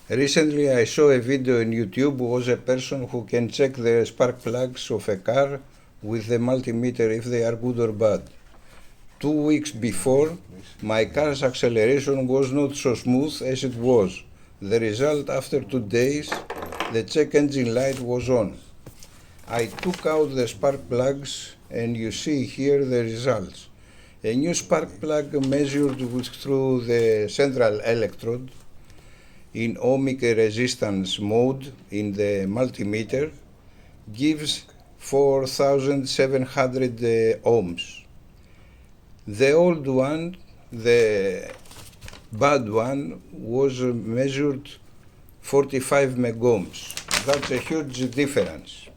Recently I saw a video on YouTube was a person who can check the spark plugs of a car with the multimeter if they are good or bad. 2 weeks before, my car's acceleration was not so smooth as it was. The result, after 2 days, the check engine light was on. I took out the spark plugs and you see here the results. A new spark plug measured through the central electrode in ohmic resistance mode in the multimeter gives 4700 ohms. The old one, the bad one, was measured 45 megohms. That's a huge difference.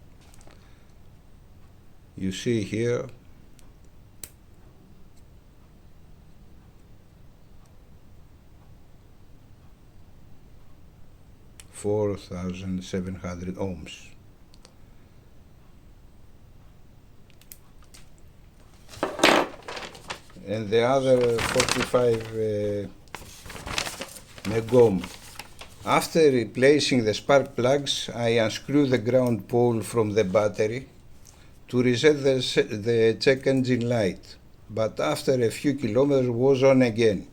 You see here. (4,700 ohms). And the other 45 megohm. After replacing the spark plugs, I unscrew the ground pole from the battery to reset the check engine light, but after a few kilometers was on again.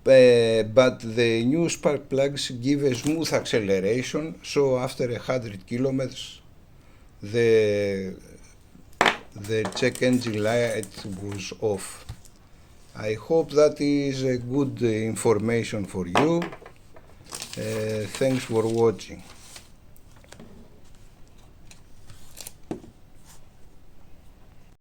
But the new spark plugs give a smooth acceleration, so after 100 kilometers the check engine light was off. I hope that is a good information for you. Thanks for watching.